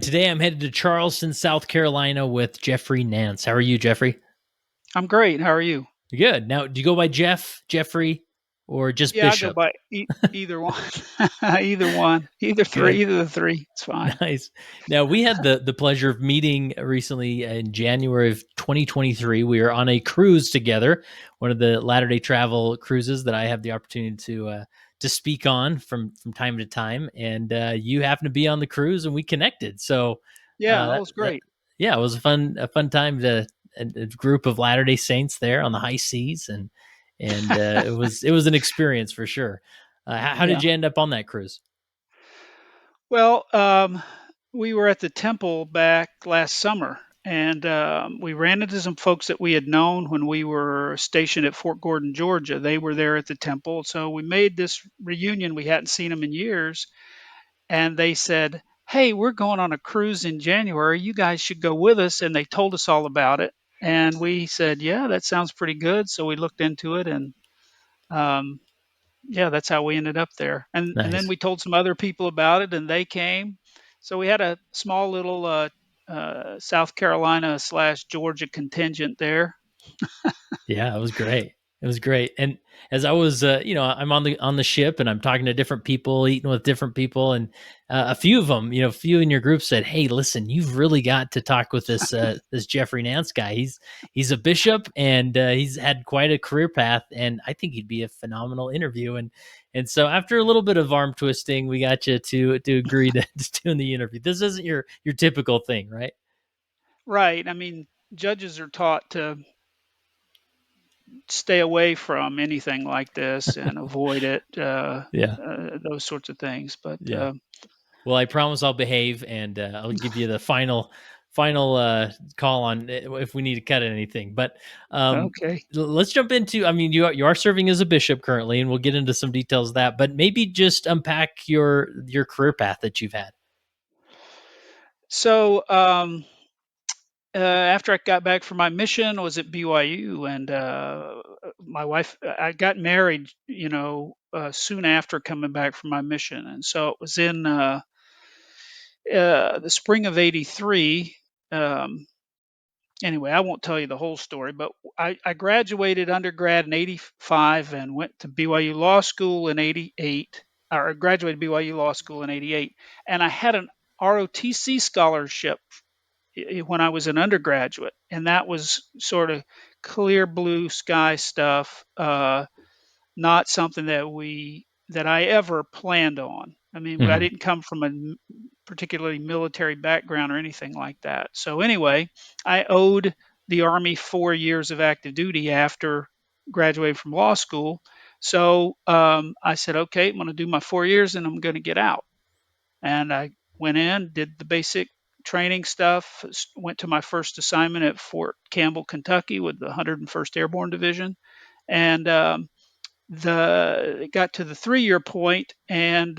Today I'm headed to Charleston, South Carolina with Jeffrey Nance. How are you, Jeffrey? I'm great. How are you? Good. Now, do you go by Jeffrey, or just Yeah, I go Bishop? by either one. Either one. Either Good. three. Either the three. It's fine. Nice. Now, we had the pleasure of meeting recently in January of 2023. We were on a cruise together, one of the Latter-day Travel cruises that I have the opportunity to speak on from time to time. And you happened to be on the cruise, and we connected. So, Yeah, that that, was that great. yeah, it was a fun time to a group of Latter-day Saints there on the high seas, and it was an experience for sure. How Yeah. did you end up on that cruise? Well, we were at the temple back last summer, and we ran into some folks that we had known when we were stationed at Fort Gordon, Georgia. They were there at the temple, so we made this reunion. We hadn't seen them in years, and they said, "Hey, we're going on a cruise in January. You guys should go with us." And they told us all about it. And we said, "Yeah, that sounds pretty good." So we looked into it, and um, yeah, that's how we ended up there. And then Nice. we told some other people about it, and they came. So we had a small little South Carolina slash Georgia contingent there. Yeah, it was great. It was great. And as I was, I'm on the ship and I'm talking to different people, eating with different people, and a few of them, a few in your group said, "Hey, listen, you've really got to talk with this Jeffrey Nance guy. He's a bishop and he's had quite a career path, and I think he'd be a phenomenal interview." And so after a little bit of arm twisting, we got you to agree to doing the interview. This isn't your typical thing, right? Right. I mean, judges are taught to stay away from anything like this and avoid it, Yeah. those sorts of things. But Yeah. Well, I promise I'll behave, and I'll give you the final call on if we need to cut anything. But okay. let's jump into. I mean, you are serving as a bishop currently, and we'll get into some details of that. But maybe just unpack your career path that you've had. So after I got back from my mission, I was at BYU, and my wife. I got married, soon after coming back from my mission, and so it was in the spring of '83. Um, anyway, I won't tell you the whole story, but I graduated undergrad in '85 and went to BYU Law School in '88, or I graduated BYU Law School in '88, and I had an ROTC scholarship when I was an undergraduate, and that was sort of clear blue sky stuff, not something that I ever planned on. I mean, I Hmm. didn't come from a particularly military background or anything like that. So anyway, I owed the Army 4 years of active duty after graduating from law school. So I said, okay, I'm going to do my 4 years and I'm going to get out. And I went in, did the basic training stuff, went to my first assignment at Fort Campbell, Kentucky with the 101st Airborne Division. And it got to the 3 year point, and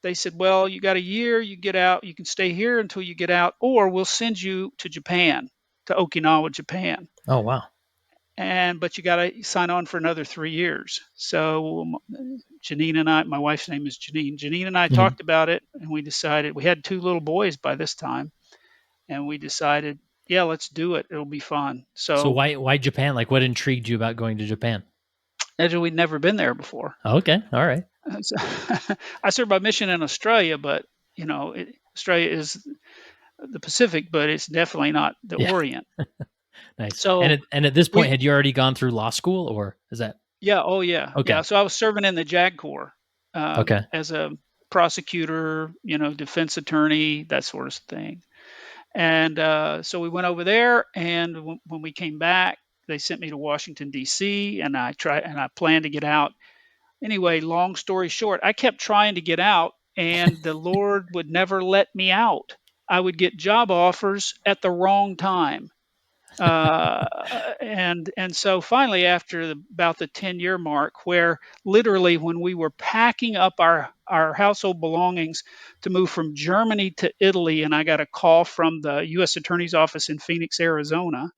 they said, well, you got a year, you get out, you can stay here until you get out, or we'll send you to Japan, to Okinawa, Japan. Oh wow. But you got to sign on for another 3 years. So Janine and I, my wife's name is Janine. Janine and I Hmm. talked about it, and we decided we had two little boys by this time, and we decided, yeah, let's do it. It'll be fun. So So why Japan? Like, what intrigued you about going to Japan? actually, we'd never been there before. Okay. All right. So, I served my mission in Australia, but Australia is the Pacific, but it's definitely not the Yeah. Orient. Nice. And So at this point, we, had you already gone through law school, or is that yeah, oh yeah, yeah. okay? So I was serving in the JAG Corps Okay. as a prosecutor, defense attorney, that sort of thing. And so we went over there, and when we came back, they sent me to Washington D.C. and I planned to get out. Anyway, long story short, I kept trying to get out, and the Lord would never let me out. I would get job offers at the wrong time. And so finally, after about the 10-year mark, where literally when we were packing up our household belongings to move from Germany to Italy, and I got a call from the U.S. Attorney's Office in Phoenix, Arizona,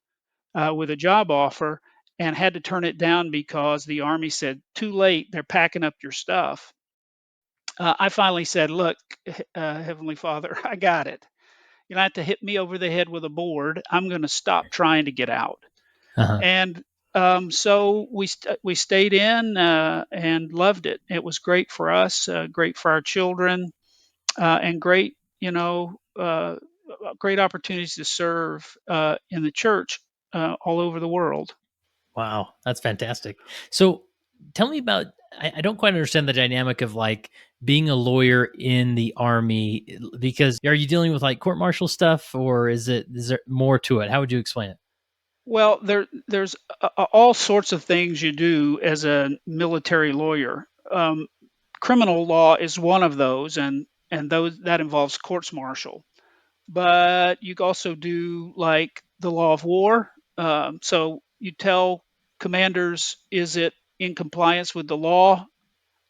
with a job offer, and had to turn it down because the Army said, too late, they're packing up your stuff. I finally said, "Look, Heavenly Father, I got it. You don't have to hit me over the head with a board. I'm going to stop trying to get out." Uh-huh. And so we stayed in and loved it. It was great for us, great for our children, and great, great opportunities to serve in the church all over the world. Wow, that's fantastic. So tell me about I don't quite understand the dynamic of like being a lawyer in the army because are you dealing with like court martial stuff or is there more to it? How would you explain it? Well, there's all sorts of things you do as a military lawyer. Criminal law is one of those, and those that involves courts martial. But you can also do like the law of war. So you tell commanders, is it in compliance with the law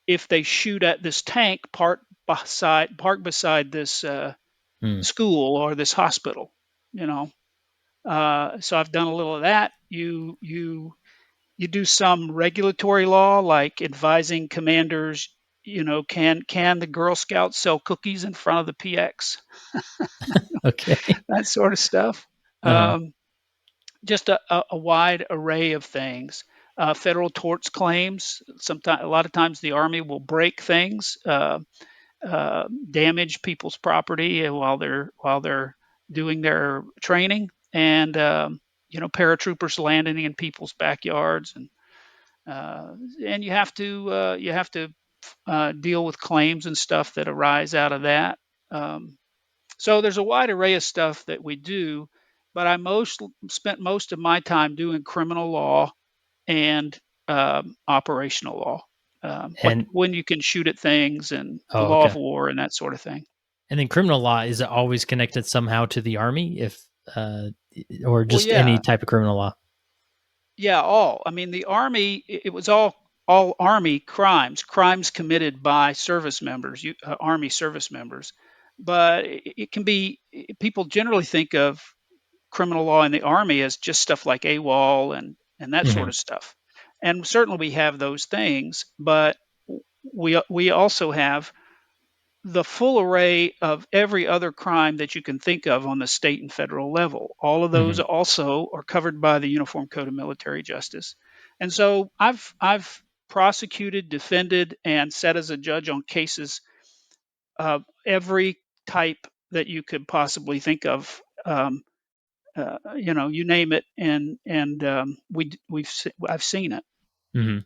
if they shoot at this tank parked beside this Hmm. school or this hospital? You know, so I've done a little of that. You do some regulatory law, like advising commanders. Can the Girl Scouts sell cookies in front of the PX? Okay. That sort of stuff. Uh-huh. Um, just a wide array of things. Federal torts claims. Sometimes, a lot of times, the Army will break things, damage people's property while they're doing their training, and paratroopers landing in people's backyards, uh, and you have to deal with claims and stuff that arise out of that. Um, so there's a wide array of stuff that we do, but I most spent most of my time doing criminal law and operational law, what And when you can shoot at things and the oh, law of okay. war and that sort of thing. And then criminal law is it always connected somehow to the army if uh or Well, just any yeah, type of criminal law? yeah, all. I mean, the army. It was all army crimes committed by service members, army service members. But it can be people generally think of criminal law in the army as just stuff like AWOL and that sort Mhm. of stuff. And certainly we have those things, but we also have the full array of every other crime that you can think of on the state and federal level. All of those Mhm. also are covered by the Uniform Code of Military Justice. And so I've prosecuted, defended, and sat as a judge on cases of every type that you could possibly think of. You name it, and I've seen it. Mhm.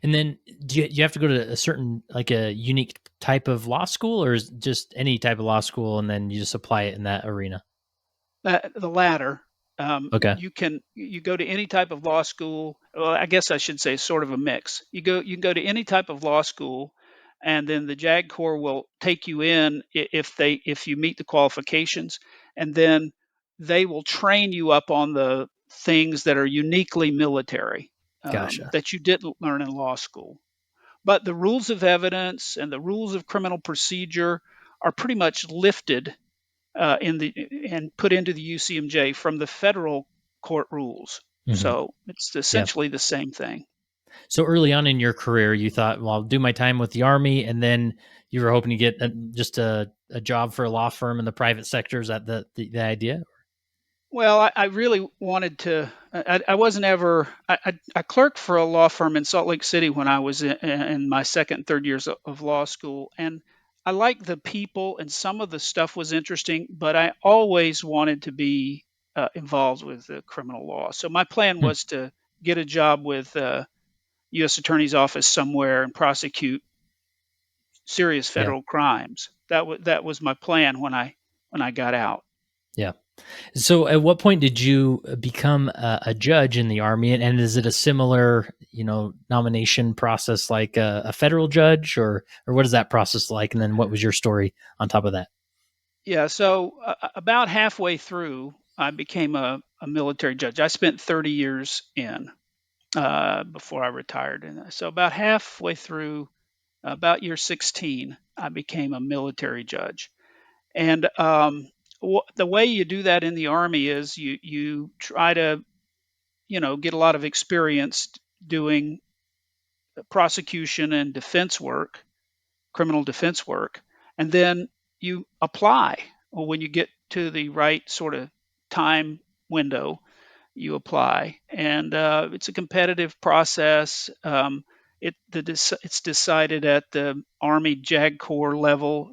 And then do you have to go to a certain like a unique type of law school or is it just any type of law school and then you just apply it in that arena? The latter. Okay. You go to any type of law school. Well, I guess I should say sort of a mix. You can go to any type of law school, and then the JAG Corps will take you in if you meet the qualifications, and then they will train you up on the things that are uniquely military, Gotcha. that you didn't learn in law school. But the rules of evidence and the rules of criminal procedure are pretty much lifted in the and put into the UCMJ from the federal court rules. Mhm. So it's Yeah. essentially the same thing. So early on in your career, you thought, "Well, I'll do my time with the army," and then you were hoping to get just a job for a law firm in the private sector. Is that the idea? Well, I really wanted to. I wasn't ever. I clerked for a law firm in Salt Lake City when I was in my second and third years of law school, and I liked the people, and some of the stuff was interesting. But I always wanted to be involved with the criminal law. So my plan Hmm. was to get a job with U.S. Attorney's office somewhere and prosecute serious Yeah. federal crimes. That was my plan when I got out. Yeah. So, at what point did you become a judge in the army, and is it a similar, nomination process like a federal judge, or what is that process like? And then, what was your story on top of that? Yeah, so about halfway through, I became a military judge. I spent 30 years in before I retired, and so about halfway through, about year 16, I became a military judge. And the way you do that in the army is you try to get a lot of experience doing prosecution and defense work criminal defense work, and then you apply. Well, when you get to the right sort of time window, you apply, and it's a competitive process. It's decided at the Army JAG Corps level,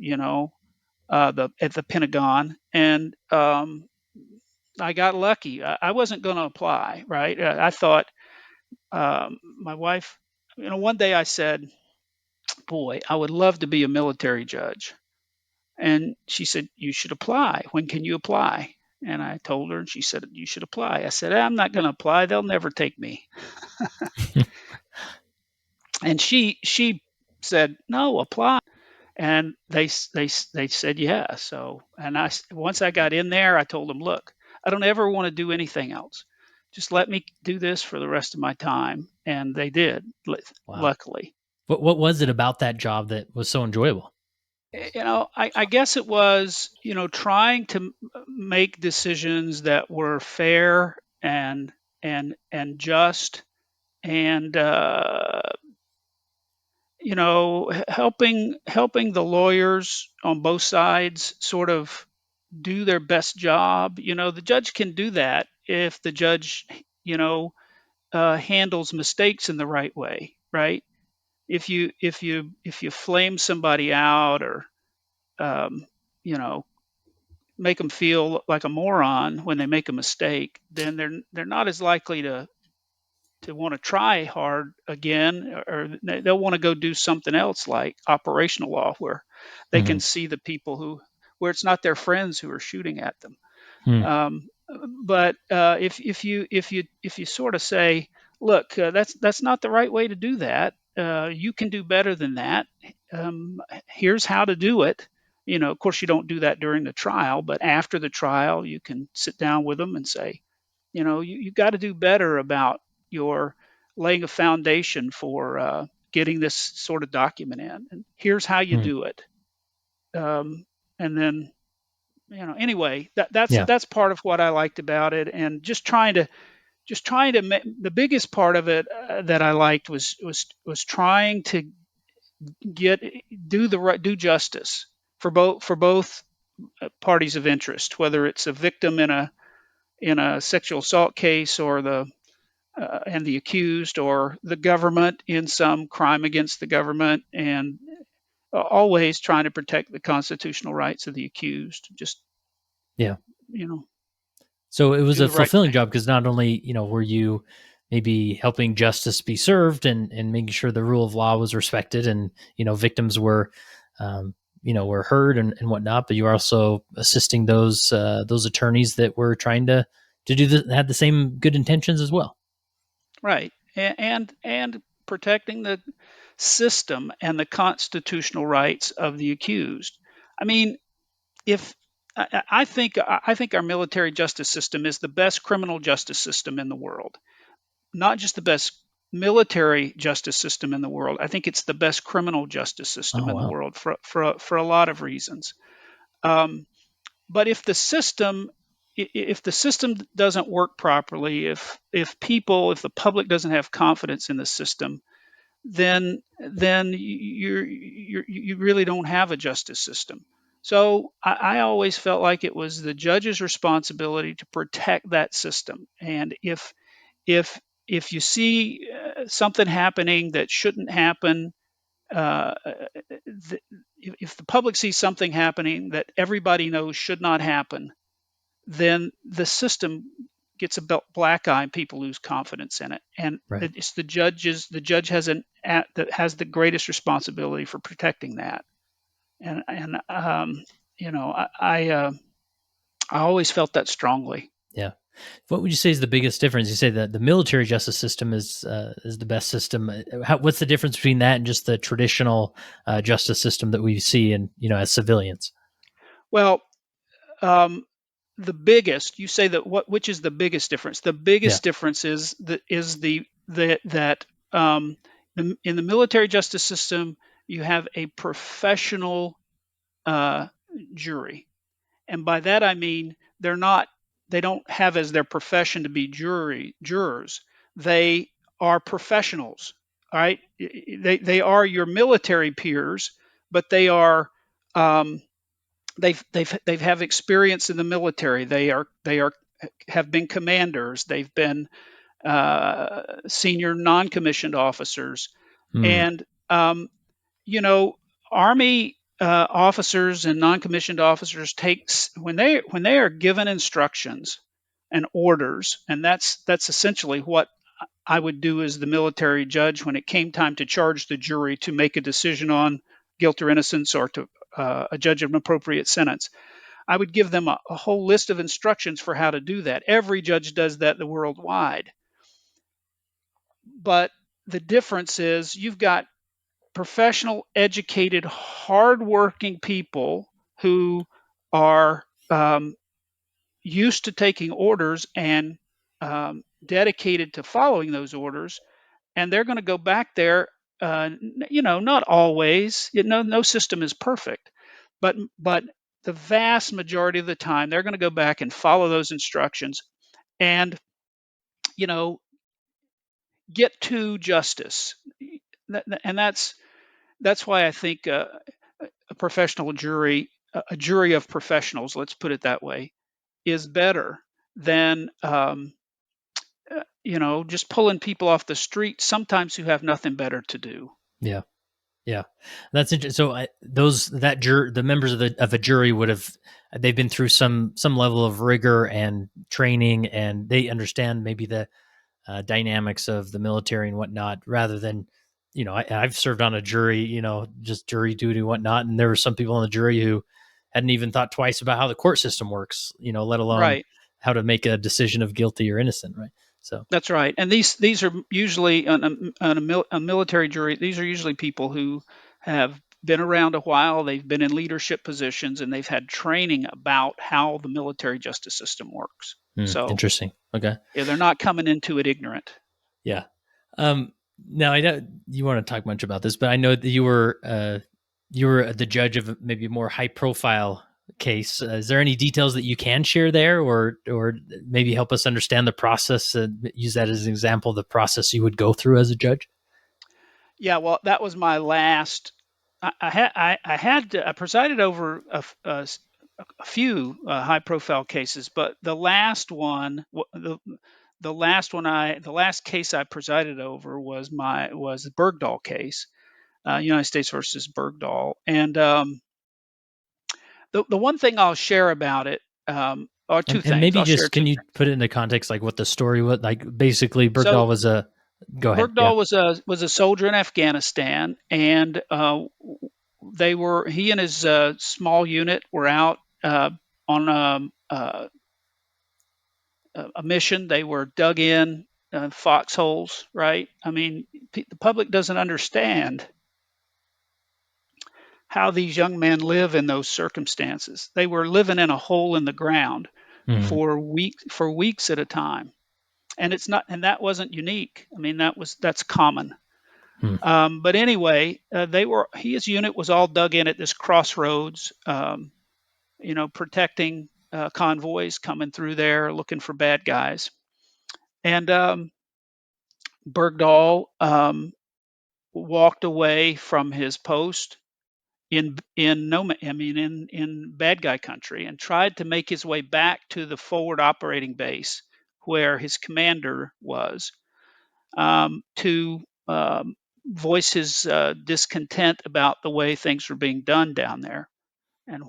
at the Pentagon, and I got lucky. I wasn't going to apply, right? I thought my wife, one day I said, "Boy, I would love to be a military judge." And she said, "You should apply. When can you apply?" And I told her, and she said, "You should apply." I said, "I'm not going to apply. They'll never take me." And she said, "No, apply." And they said, "Yeah." So, and once I got in there, I told them, "Look, I don't ever want to do anything else. Just let me do this for the rest of my time." And they did, Wow. luckily. What was it about that job that was so enjoyable? I guess it was, trying to make decisions that were fair and just, and helping the lawyers on both sides sort of do their best job. The judge can do that if the judge, handles mistakes in the right way, right? If you flame somebody out, or um, you know make them feel like a moron when they make a mistake, then they're not as likely to want to try hard again, or they'll want to go do something else like operational law, where they can Mhm. see the people where it's not their friends who are shooting at them. Hmm. Um, but if you sort of say, "Look, that's not the right way to do that. You can do better than that. Here's how to do it." Of course, you don't do that during the trial, but after the trial, you can sit down with them and say, you got to do better about your laying a foundation for getting this sort of document in, and here's how you Hmm. do it. And then, anyway, that's Yeah. that's part of what I liked about it, and the biggest part of it that I liked was trying to get do justice for both parties of interest, whether it's a victim in a sexual assault case, or the accused, or the government in some crime against the government, and always trying to protect the constitutional rights of the accused. Just, Yeah. you know So it was do a the right fulfilling thing. job because not only, were you maybe helping justice be served and making sure the rule of law was respected and, victims were, um, were heard and whatnot, but you were also assisting those attorneys that were trying to had the same good intentions as well. Right. And protecting the system and the constitutional rights of the accused. I mean, if I think our military justice system is the best criminal justice system in the world. Not just the best military justice system in the world. I think it's the best criminal justice system Oh, in the wow. world for a lot of reasons. Um, but if the system doesn't work properly, if the public doesn't have confidence in the system, then you really don't have a justice system. So I always felt like it was the judge's responsibility to protect that system. And if if you see something happening that shouldn't happen, uh, th- if the public sees something happening that everybody knows should not happen, then the system gets a black eye and people lose confidence in it. And Right. it's the judge that has the greatest responsibility for protecting that. And I always felt that strongly. Yeah. What would you say is the biggest difference? You say that the military justice system is the best system. What's the difference between that and just the traditional justice system that we see in as civilians? Well, um, the biggest you say that what which is the biggest difference? The Yeah. biggest difference is that in the military justice system, you have a professional uh, jury. And by that I mean they don't have as their profession to be jurors. They are professionals. All right. They are your military peers, but they are um, they've have experience in the military. They are have been commanders. They've been senior non-commissioned officers, Hmm. and you know, Army officers and non-commissioned officers takes when they are given instructions and orders, and that's essentially what I would do as the military judge when it came time to charge the jury to make a decision on guilt or innocence or to a judge of an appropriate sentence. I would give them a whole list of instructions for how to do that. Every judge does that the worldwide. But the difference is you've got professional, educated, hardworking people who are used to taking orders and dedicated to following those orders, and they're going to go back there. Not always. No system is perfect, but the vast majority of the time, they're going to go back and follow those instructions, and you know, get to justice. And that's why I think a professional jury, a jury of professionals, let's put it that way, is better than just pulling people off the street sometimes who have nothing better to do. Yeah. Yeah, that's interesting. So the members of a jury would have they've been through some level of rigor and training, and they understand maybe the dynamics of the military and whatnot, rather than I've served on a jury, just jury duty and whatnot, and there were some people on the jury who hadn't even thought twice about how the court system works, let alone Right. how to make a decision of guilty or innocent, right? So That's right. And these are usually on a military jury. These are usually people who have been around a while. They've been in leadership positions and they've had training about how the military justice system works. So interesting. Okay. yeah, they're not coming into it ignorant. Yeah. Um, Now I know you want to talk much about this, but I know that you were the judge of maybe a more high profile case. Is there any details that you can share there, or maybe help us understand the process? Use that as an example of the process you would go through as a judge. Yeah, well, that was my last. I presided over a few high profile cases, but the last one, the last case I presided over was the Bergdahl case, United States versus Bergdahl. And the one thing I'll share about it, or two And things. maybe I'll share just two can you things. put it into context, like what the story was? Like basically, So Bergdahl was a. Go ahead. Yeah. Bergdahl was a soldier in Afghanistan, and he and his small unit were out on a mission. They were dug in foxholes, right? I mean, the public doesn't understand how these young men live in those circumstances. They were living in a hole in the ground Mm-hmm. for weeks at a time, and that wasn't unique. I mean, that's common. But anyway, his unit was all dug in at this crossroads, protecting convoys coming through there, looking for bad guys. And Bergdahl walked away from his post in no, I mean in bad guy country, and tried to make his way back to the forward operating base where his commander was, to voice his discontent about the way things were being done down there. And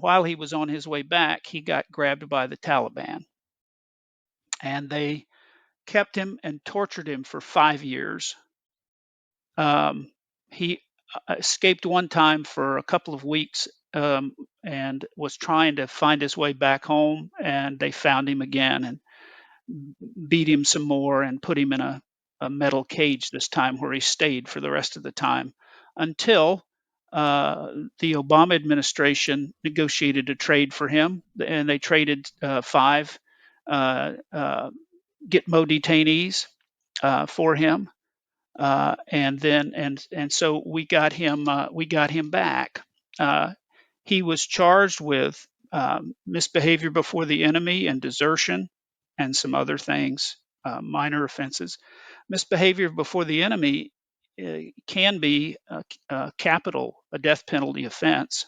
while he was on his way back, he got grabbed by the Taliban, and they kept him and tortured him for 5 years. He escaped one time for a couple of weeks, and was trying to find his way back home, and they found him again and beat him some more and put him in a metal cage this time, where he stayed for the rest of the time until the Obama administration negotiated a trade for him, and they traded five Gitmo detainees for him, and so we got him back. Uh, he was charged with misbehavior before the enemy and desertion, and some other things, minor offenses. Misbehavior before the enemy can be a capital, a death penalty offense.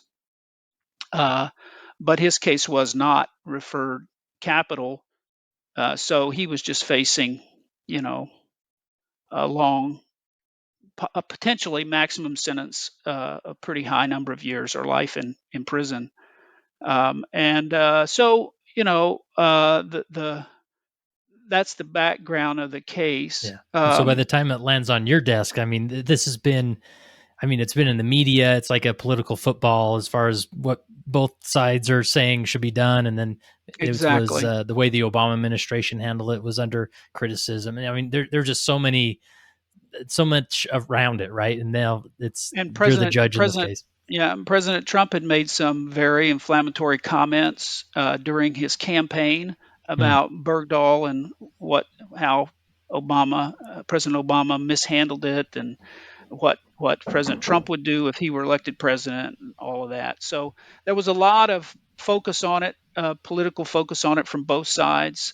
But his case was not referred capital, so he was just facing, you know, a long, a potentially maximum sentence, a pretty high number of years or life in prison. So the that's the background of the case. Yeah. And so by the time it lands on your desk, I mean, this has been, I mean, it's been in the media. It's like a political football as far as what both sides are saying should be done. And then it was Exactly. the way the Obama administration handled it was under criticism. And I mean, there's just so much around it, right? And now And you're the judge in this President case. Yeah, President Trump had made some very inflammatory comments during his campaign Hmm. about Bergdahl and how President Obama mishandled it, and what President Trump would do if he were elected president, and all of that. So there was a lot of focus on it, political focus on it from both sides.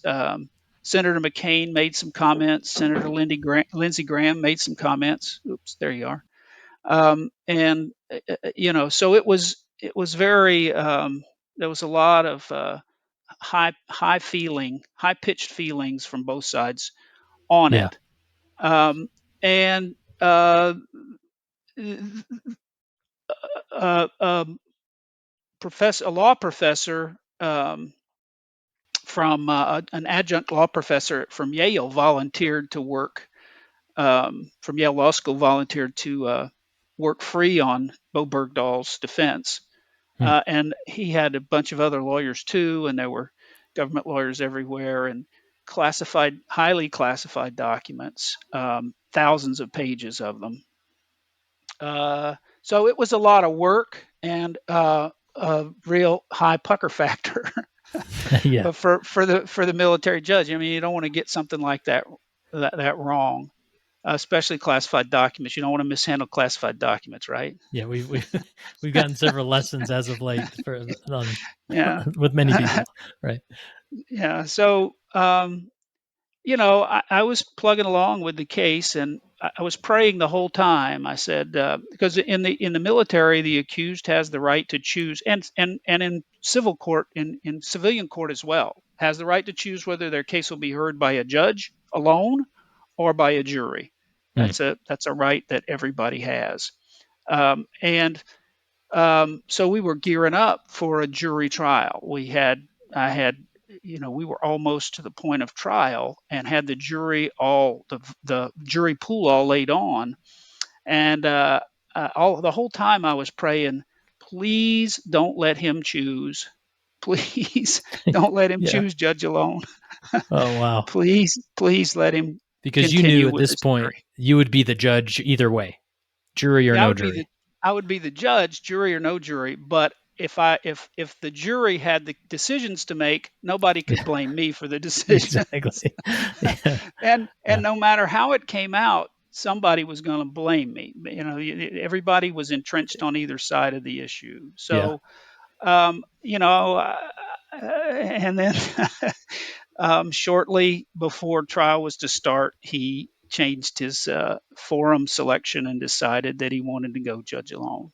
Senator McCain made some comments. Senator Lindsey Graham made some comments. Oops, there you are. And so it was very there was a lot of high pitched feelings from both sides on Yeah. it. And a law professor, from an adjunct law professor from Yale volunteered to work, from Yale Law School, volunteered to work free on Bo Bergdahl's defense. Hmm. And he had a bunch of other lawyers too, and there were government lawyers everywhere, and highly classified documents, thousands of pages of them. So it was a lot of work and a real high pucker factor. Yeah. For the military judge, I mean, you don't want to get something like that wrong, especially classified documents. You don't want to mishandle classified documents, right? Yeah. We've gotten several lessons as of late on Yeah. with many people, right? Yeah. So, I was plugging along with the case, and I was praying the whole time. I said, because in the military, the accused has the right to choose, and in civil court, in civilian court as well, has the right to choose whether their case will be heard by a judge alone or by a jury. Hmm. That's a right that everybody has. And So we were gearing up for a jury trial. I had, we were almost to the point of trial, and had the jury pool all laid on. And all the whole time I was praying, please don't let him choose. Please don't let him Yeah. choose judge alone. Oh, wow. Please let him Because you knew continue at with this this point jury. you would be the judge either way, jury or Yeah, no jury. I would be the judge, jury or no jury. But if the jury had the decisions to make, nobody could Yeah, blame me for the decision. exactly. Yeah. And Yeah. no matter how it came out, somebody was going to blame me. Everybody was entrenched on either side of the issue. Yeah. So, and then shortly before trial was to start, he changed his forum selection and decided that he wanted to go judge alone.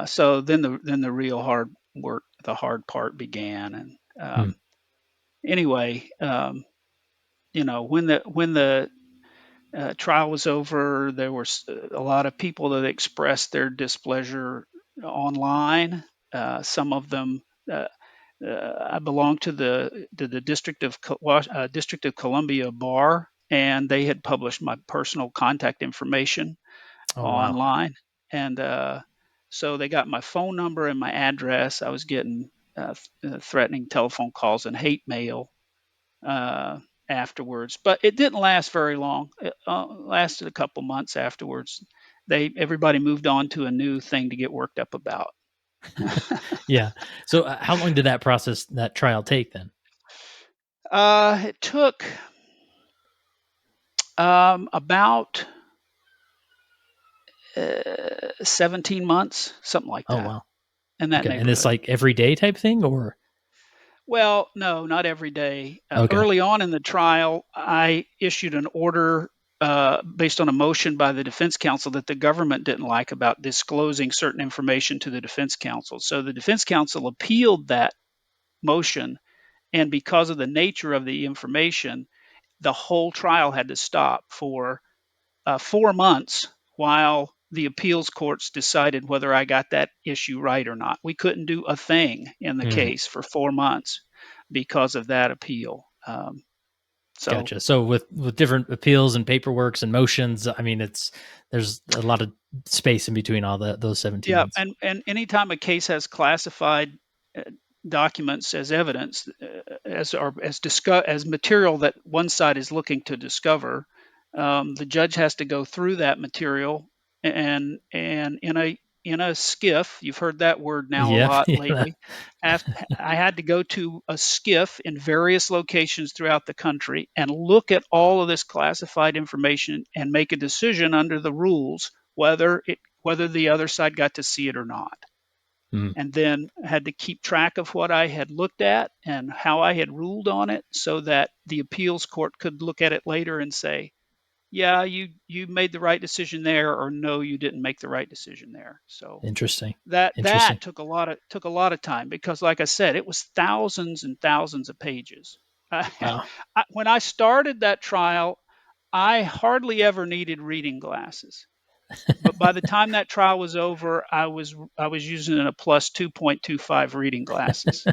So then the real hard work, the hard part began. And Hmm. anyway, when the trial was over, there were a lot of people that expressed their displeasure online. Some of them. I belong to the District of Columbia bar, and they had published my personal contact information Oh, wow. online, and so they got my phone number and my address. I was getting threatening telephone calls and hate mail uh, afterwards, but it didn't last very long. It lasted a couple months afterwards. Everybody moved on to a new thing to get worked up about. Yeah. So how long did that trial take then? It took about 17 months, something like Oh, that, wow. in that Okay. And it's neighborhood. like every day type thing or? Well, no, not every day. Okay. Early on in the trial, I issued an order based on a motion by the defense counsel that the government didn't like about disclosing certain information to the defense counsel. So the defense counsel appealed that motion, and because of the nature of the information, the whole trial had to stop for 4 months while the appeals courts decided whether I got that issue right or not. We couldn't do a thing in the Mm, case for 4 months because of that appeal. So gotcha. So with different appeals and paperworks and motions, I mean, there's a lot of space in between all those 17 yeah, months. and anytime a case has classified uh, documents as evidence, as material that one side is looking to discover, the judge has to go through that material, and in a skiff. You've heard that word now a Yep. lot Yeah. lately. I had to go to a skiff in various locations throughout the country and look at all of this classified information and make a decision under the rules whether the other side got to see it or not. Mm, And then had to keep track of what I had looked at and how I had ruled on it so that the appeals court could look at it later and say, yeah, you made the right decision there, or no, you didn't make the right decision there. So interesting. that Interesting. took a lot of time because, like I said, it was thousands and thousands of pages. I, Wow. when I started that trial, I hardly ever needed reading glasses. But by the time that trial was over, I was using a plus 2.25 reading glasses.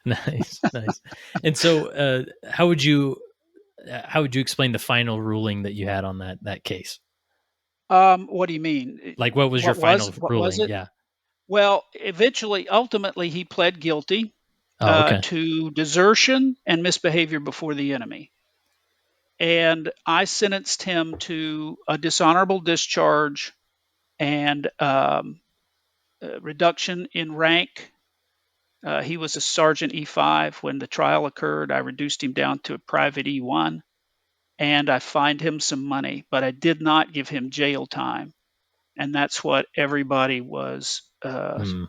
Nice, nice. And so, how would you explain the final ruling that you had on that case? What do you mean? Like, what was your final What was ruling? it? Yeah. Well, ultimately, he pled guilty Oh, okay. to desertion and misbehavior before the enemy, and I sentenced him to a dishonorable discharge and reduction in rank. He was a sergeant E5 when the trial occurred. I reduced him down to a private E1, and I fined him some money, but I did not give him jail time. And that's what everybody was. Hmm.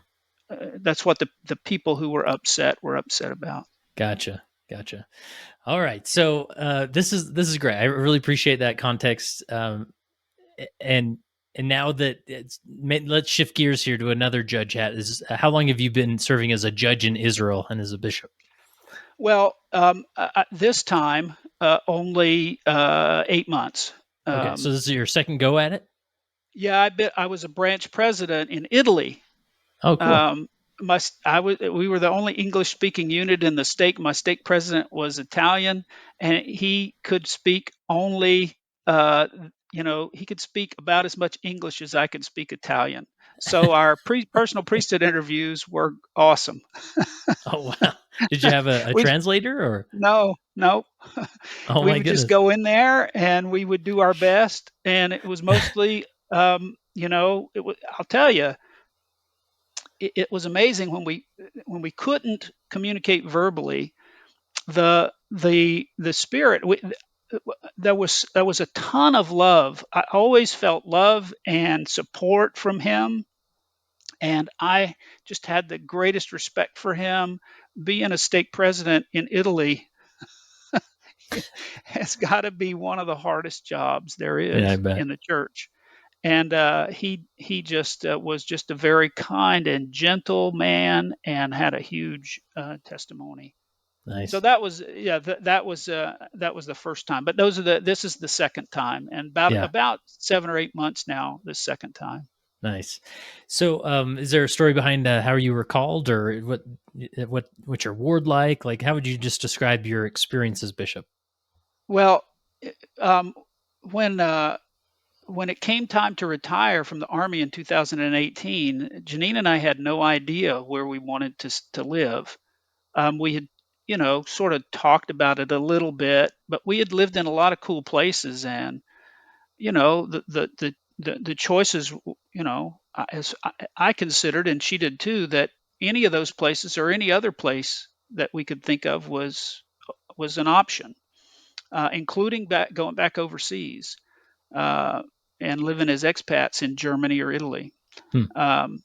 That's what the people who were upset about. Gotcha. Gotcha. All right. So, this is great. I really appreciate that context. And now that let's shift gears here to another judge hat. Is How long have you been serving as a judge in Israel and as a bishop? Well, this time only 8 months. Okay. So Um, this is your second go at it. yeah, I was a branch president in Italy. Oh, cool. Um, we were the only English speaking unit in the stake. My stake president was Italian, and he could speak only, he could speak about as much English as I could speak Italian. So our personal priesthood interviews were awesome. Oh, wow. Did you have a We translator or? No, no. Oh We my would just goodness. go in there and we would do our best, and it was mostly, I'll tell you, it was amazing when we couldn't communicate verbally. The spirit there was a ton of love. I always felt love and support from him, and I just had the greatest respect for him. Being a stake president in Italy has got to be one of the hardest jobs there Yeah, I is bet. in the church. And he just was just a very kind and gentle man, and had a huge testimony. So Nice. that was, yeah, that was the first time. But this is the second time, and Yeah, about 7 or 8 months now. This second time. nice. So, is there a story behind how you were called, or what's your ward like? Like, how would you just describe your experience as bishop? Well, um, when when it came time to retire from the Army in 2018, Janine and I had no idea where we wanted to live. We had, sort of talked about it a little bit, but we had lived in a lot of cool places, and the choices, as I considered, and she did too, that any of those places or any other place that we could think of was an option, including going back overseas, uh, and living as expats in Germany or Italy. Hmm. Um,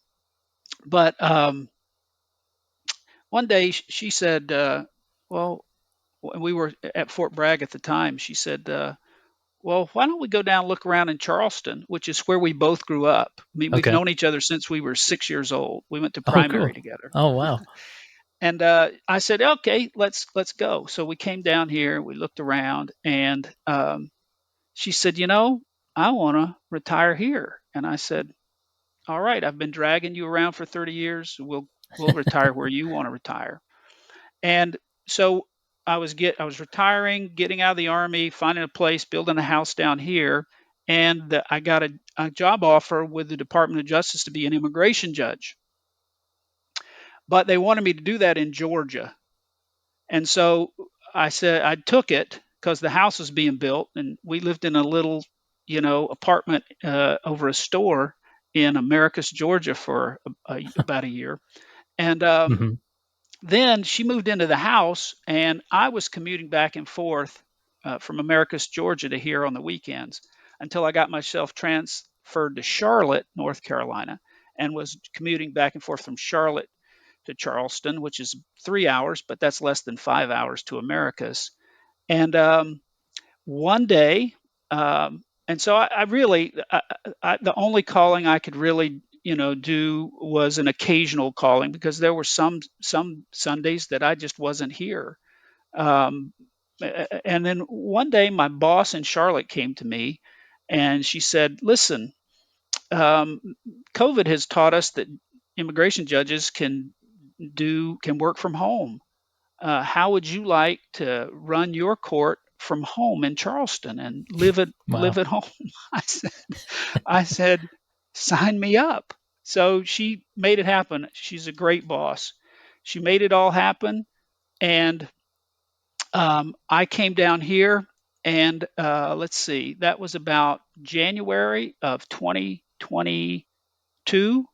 but one day she said, well, when we were at Fort Bragg at the time, she said, well, why don't we go down and look around in Charleston, which is where we both grew up. I mean, we've Okay. known each other since we were 6 years old. We went to Oh, primary cool. together. Oh, wow. And I said, okay, let's go. So we came down here, we looked around, and she said, I want to retire here. And I said, all right, I've been dragging you around for 30 years. We'll retire where you want to retire. And so I was retiring, getting out of the army, finding a place, building a house down here, and I got a job offer with the Department of Justice to be an immigration judge. But they wanted me to do that in Georgia. And so I said I took it because the house was being built, and we lived in a little, apartment over a store in Americus, Georgia, for about a year. And Hmm. then she moved into the house, and I was commuting back and forth from Americus, Georgia, to here on the weekends until I got myself transferred to Charlotte, North Carolina, and was commuting back and forth from Charlotte to Charleston, which is 3 hours, but that's less than 5 hours to Americus. And one day, and so I really, the only calling I could really, do was an occasional calling because there were some Sundays that I just wasn't here. Um, and then one day, my boss in Charlotte came to me, and she said, "Listen, um, COVID has taught us that immigration judges can work from home. How would you like to run your court from home in Charleston and live Wow. at home?" I said, I said, sign me up. So she made it happen. She's a great boss. She made it all happen, and I came down here, and let's see, that was about January of 2022.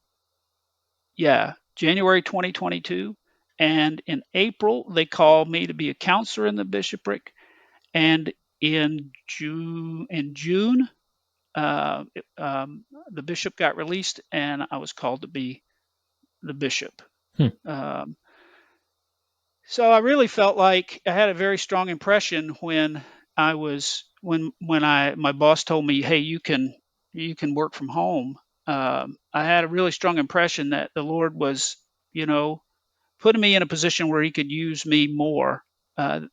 Yeah, January 2022. And in April, they called me to be a counselor in the bishopric. And in June, uh, the bishop got released, and I was called to be the bishop. Hmm. Um, so I really felt like I had a very strong impression when my boss told me, "Hey, you can work from home." I had a really strong impression that the Lord was, you know, putting me in a position where he could use me more. And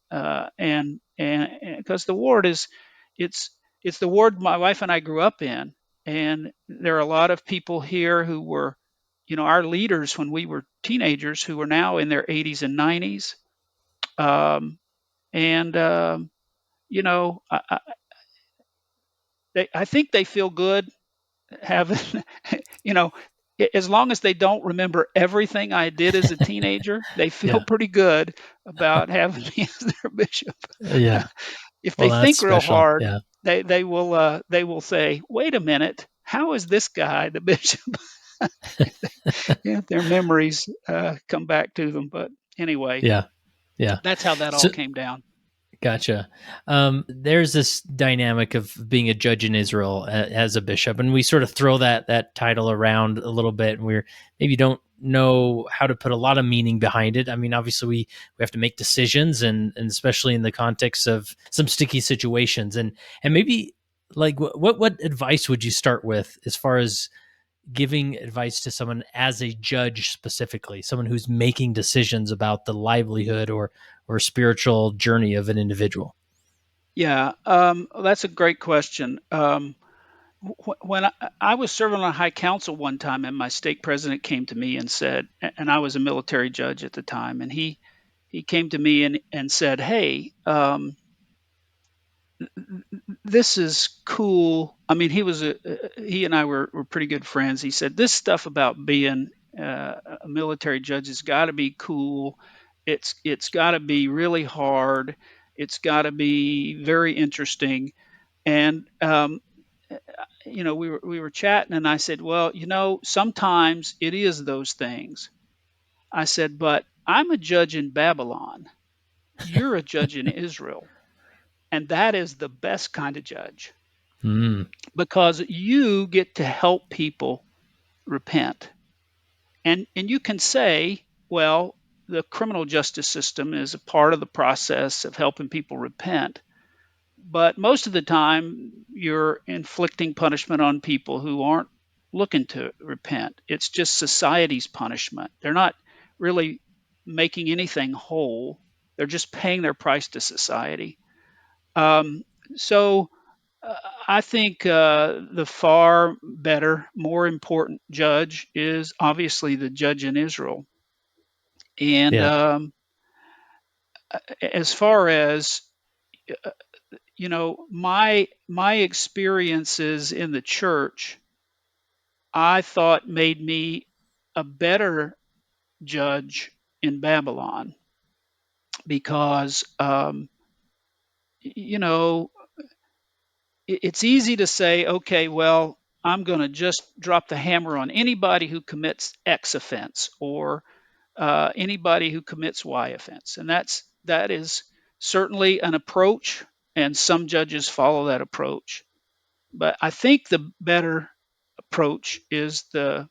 because the ward is, it's it's the ward my wife and I grew up in, and there are a lot of people here who were, our leaders when we were teenagers who are now in their 80s and 90s. Um, and you know, I think they feel good having, you know, as long as they don't remember everything I did as a teenager, they feel Yeah. pretty good about having me as their bishop. Yeah. If Well, they that's think real special. hard, Yeah. they will say, "Wait a minute, how is this guy the bishop?" If their memories come back to them. But anyway, Yeah. Yeah. that's how that all So came down. gotcha. There's this dynamic of being a judge in Israel as a bishop, and we sort of throw that title around a little bit, and we're maybe don't know how to put a lot of meaning behind it. I mean, obviously we have to make decisions, and especially in the context of some sticky situations, and maybe like what advice would you start with as far as giving advice to someone as a judge, specifically someone who's making decisions about the livelihood or spiritual journey of an individual? Yeah, that's a great question. When I was serving on high council one time, and my stake president came to me and said, and I was a military judge at the time, and he came to me and said, "Hey, this is cool." I mean, he and I were pretty good friends. He said, "This stuff about being a military judge has got to be cool. It's got to be really hard. It's got to be very interesting." And we were chatting, and I said, "Well, sometimes it is those things." I said, "But I'm a judge in Babylon. You're a judge in Israel, and that is the best kind of judge Mm, because you get to help people repent." And you can say, "Well, the criminal justice system is a part of the process of helping people repent." But most of the time, you're inflicting punishment on people who aren't looking to repent. It's just society's punishment. They're not really making anything whole. They're just paying their price to society. Um, so uh, I think the far better, more important judge is obviously the judge in Israel. And Yeah. as far as my experiences in the church, I thought made me a better judge in Babylon because you know it's easy to say, okay, well, I'm going to just drop the hammer on anybody who commits X offense or anybody who commits Y offense, and that is certainly an approach, and some judges follow that approach. But I think the better approach is to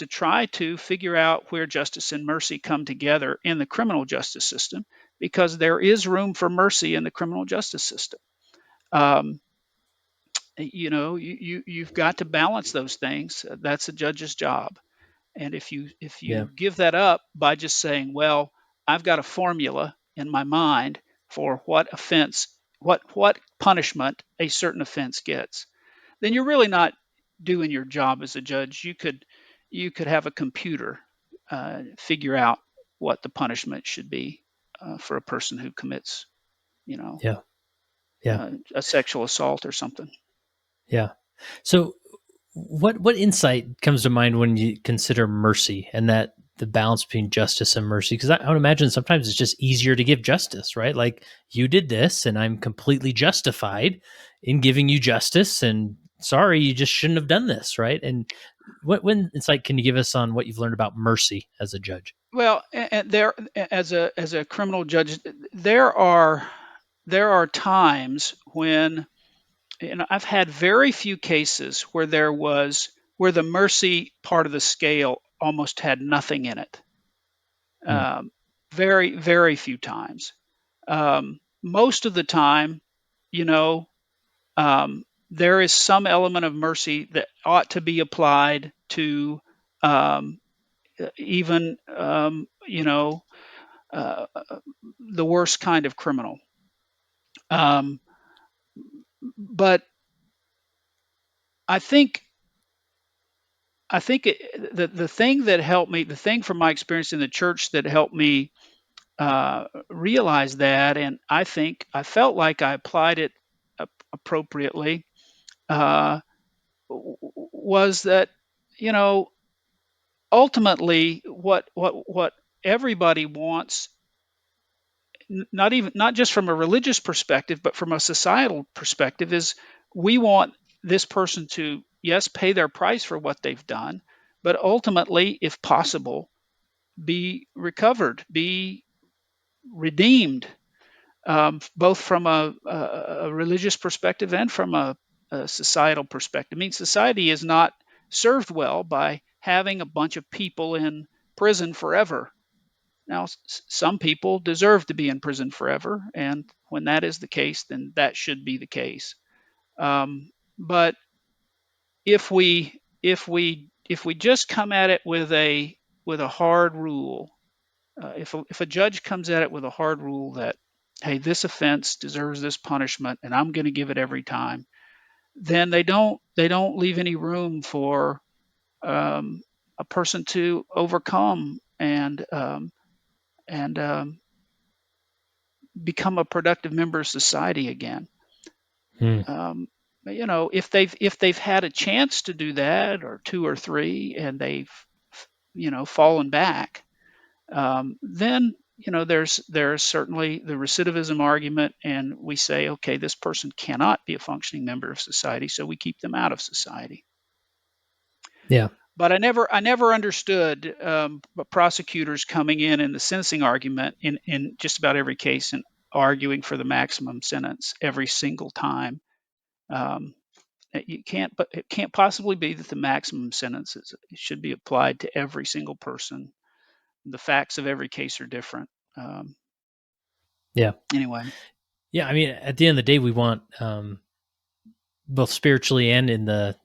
try to figure out where justice and mercy come together in the criminal justice system, because there is room for mercy in the criminal justice system. Um, you've got to balance those things. That's a judge's job. And if you Yeah. give that up by just saying, well, I've got a formula in my mind for what offense, what punishment a certain offense gets, then you're really not doing your job as a judge. You could have a computer figure out what the punishment should be for a person who commits, you know, Yeah. Yeah. a sexual assault or something. Yeah. So what insight comes to mind when you consider mercy and that the balance between justice and mercy? Because I would imagine sometimes it's just easier to give justice, right? Like you did this, and I'm completely justified in giving you justice. And sorry, you just shouldn't have done this, right? And what insight can you give us on what you've learned about mercy as a judge? Well, there, as a criminal judge, there are times when, I've had very few cases where the mercy part of the scale almost had nothing in it. Hmm. Um, very, very few times. Most of the time, you know, there is some element of mercy that ought to be applied to um, even, uh, the worst kind of criminal. Um, but I think the thing that helped me, the thing from my experience in the church that helped me realize that, and I think I felt like I applied it appropriately, uh, was that, you know ultimately what everybody wants, not just from a religious perspective but from a societal perspective, is we want this person to, yes, pay their price for what they've done, but ultimately, if possible, be recovered, be redeemed, both from a religious perspective and from a societal perspective. I mean, society is not served well by having a bunch of people in prison forever. Now, some people deserve to be in prison forever, and when that is the case, then that should be the case. But if we just come at it with a hard rule, if a judge comes at it with a hard rule that, hey, this offense deserves this punishment and I'm going to give it every time, then they don't leave any room for um, a person to overcome and become a productive member of society again. Hmm. Um, if they've had a chance to do that, or two or three, and they've fallen back, then there's certainly the recidivism argument, and we say, okay, this person cannot be a functioning member of society, so we keep them out of society. Yeah. But I never understood prosecutors coming in the sentencing argument in just about every case and arguing for the maximum sentence every single time. Um, but it can't possibly be that the maximum sentences should be applied to every single person. The facts of every case are different. Um, Yeah. anyway. Yeah, I mean, at the end of the day, we want both spiritually and in the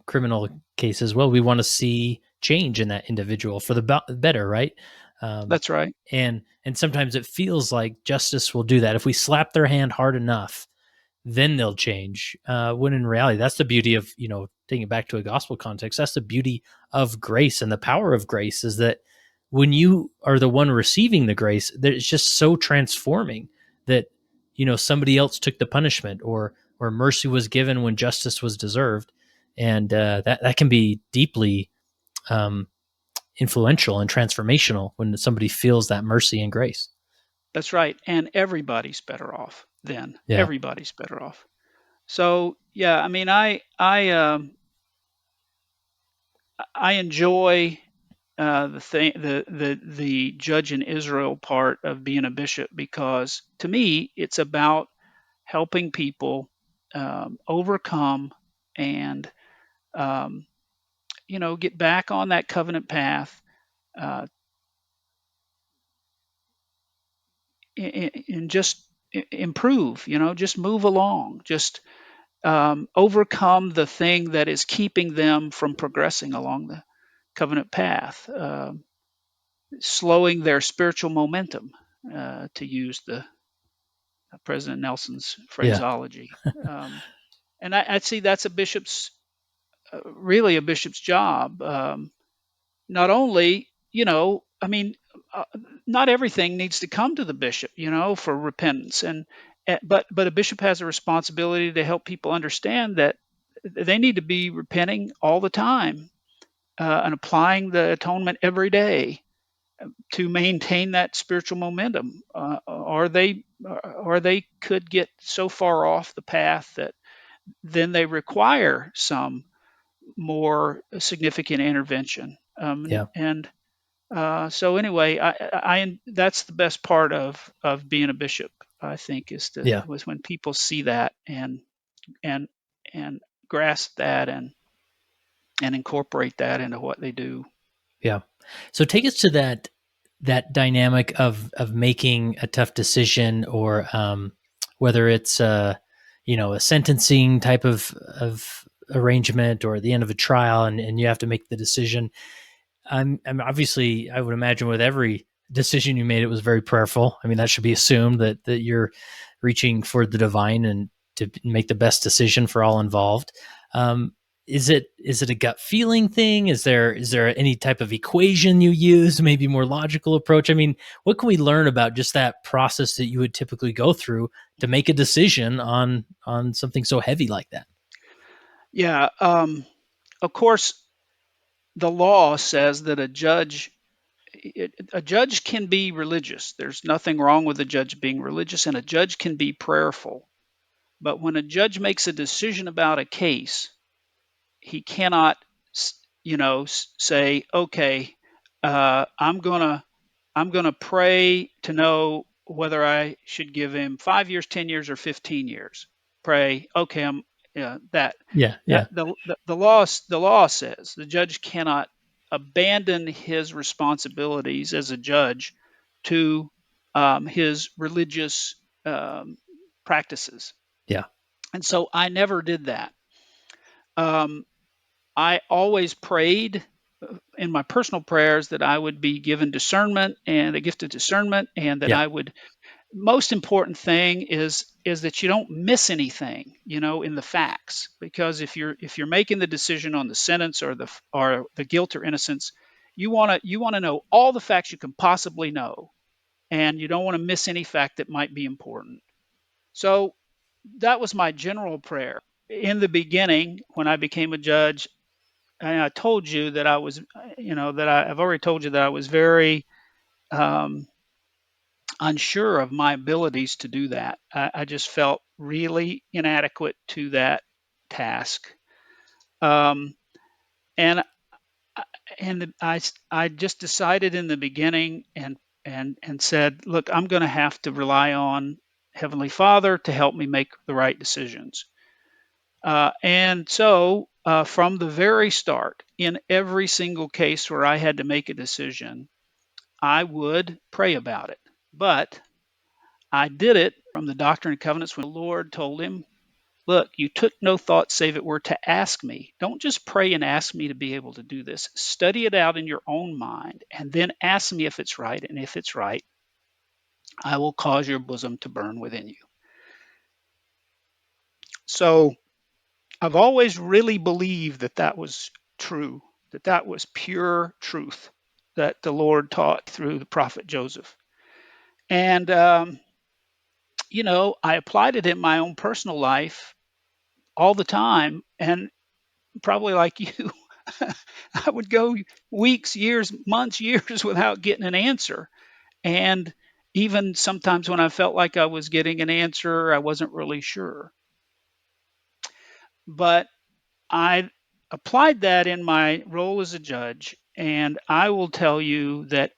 criminal case as well. We want to see change in that individual for the better, right? Um, That's right. and sometimes it feels like justice will do that if we slap their hand hard enough, then they'll change. When in reality, that's the beauty of, taking it back to a gospel context, that's the beauty of grace and the power of grace is that when you are the one receiving the grace, that it's just so transforming that, somebody else took the punishment or mercy was given when justice was deserved. And that can be deeply um, influential and transformational when somebody feels that mercy and grace. That's right. And everybody's better off then. Yeah. Everybody's better off. So yeah, I mean, I enjoy the thing, the judge in Israel part of being a bishop because to me it's about helping people overcome and um, get back on that covenant path, uh, and just improve. Just move along. Just overcome the thing that is keeping them from progressing along the covenant path, slowing their spiritual momentum, to use the President Nelson's Yeah. phraseology. And I see that's a bishop's really a bishop's job. Not only, I mean, uh, not everything needs to come to the bishop, for repentance, and but a bishop has a responsibility to help people understand that they need to be repenting all the time, and applying the atonement every day to maintain that spiritual momentum, or they could get so far off the path that then they require some more significant intervention. Yeah. And So anyway, that's the best part of being a bishop. I think Yeah. was when people see that and and grasp that and incorporate that into what they do. Yeah. So take us to that dynamic of making a tough decision, or whether it's a sentencing type of arrangement, or at the end of a trial, and you have to make the decision. I'm obviously, I would imagine with every decision you made, it was very prayerful. I mean, that should be assumed that you're reaching for the divine and to make the best decision for all involved. Um, is it a gut feeling thing? Is there any type of equation you use? Maybe more logical approach? I mean, what can we learn about just that process that you would typically go through to make a decision on something so heavy like that? Yeah. Of course, the law says that a judge can be religious. There's nothing wrong with a judge being religious, and a judge can be prayerful. But when a judge makes a decision about a case, he cannot, say, okay, I'm gonna pray to know whether I should give him 5 years, 10 years, or 15 years. Pray, okay, that Yeah. that Yeah. the law says the judge cannot abandon his responsibilities as a judge to his religious practices, Yeah. and so I never did that. Um, I always prayed in my personal prayers that I would be given discernment and a gift of discernment, and that Yeah. I would. Most important thing is that you don't miss anything, in the facts, because if you're making the decision on the sentence or the guilt or innocence, you want to know all the facts you can possibly know, and you don't want to miss any fact that might be important. So that was my general prayer in the beginning when I became a judge. And I told you that I was, I've already told you that I was very um, unsure of my abilities to do that. I just felt really inadequate to that task. Um, and I just decided in the beginning and said, look, I'm going to have to rely on Heavenly Father to help me make the right decisions. And so, from the very start, in every single case where I had to make a decision, I would pray about it. But I did it from the Doctrine and Covenants when the Lord told him, look, you took no thought save it were to ask me. Don't just pray and ask me to be able to do this. Study it out in your own mind and then ask me if it's right. And if it's right, I will cause your bosom to burn within you. So I've always really believed that that was true, that that was pure truth that the Lord taught through the prophet Joseph. And, I applied it in my own personal life all the time. And probably like you, I would go weeks, years, months, years without getting an answer. And even sometimes when I felt like I was getting an answer, I wasn't really sure. But I applied that in my role as a judge, and I will tell you that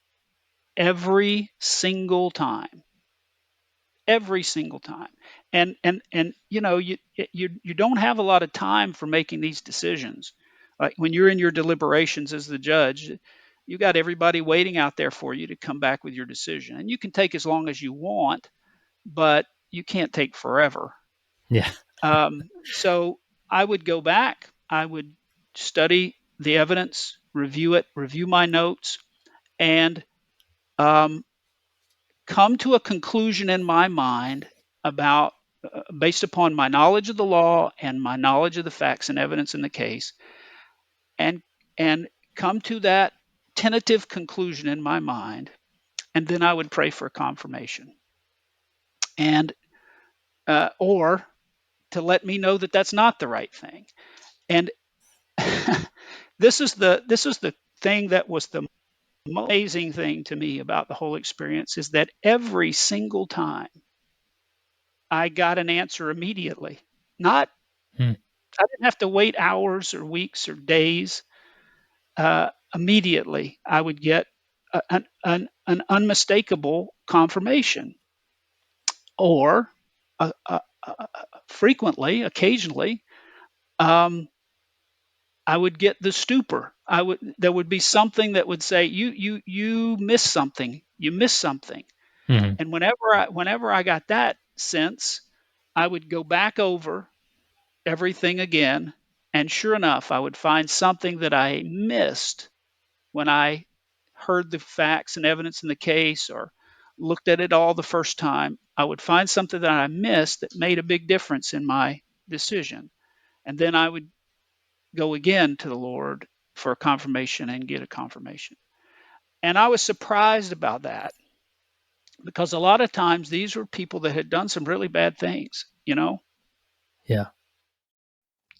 every single time, every single time, and you don't have a lot of time for making these decisions. Like when you're in your deliberations as the judge, you got everybody waiting out there for you to come back with your decision, and you can take as long as you want, but you can't take forever. Yeah. So I would go back, I would study the evidence, review it, review my notes, and um, come to a conclusion in my mind about, based upon my knowledge of the law and my knowledge of the facts and evidence in the case, and and come to that tentative conclusion in my mind, and then I would pray for confirmation, and or to let me know that that's not the right thing. And this is the thing that was the amazing thing to me about the whole experience, is that every single time I got an answer immediately. Not Hmm. I didn't have to wait hours or weeks or days. Immediately, I would get an unmistakable confirmation, or frequently, occasionally, um, I would get the stupor. There would be something that would say, you missed something. You missed something. Hmm. And whenever I got that sense, I would go back over everything again, and sure enough, I would find something that I missed when I heard the facts and evidence in the case or looked at it all the first time. I would find something that I missed that made a big difference in my decision. And then I would go again to the Lord for a confirmation and get a confirmation. And I was surprised about that, because a lot of times these were people that had done some really bad things. Yeah.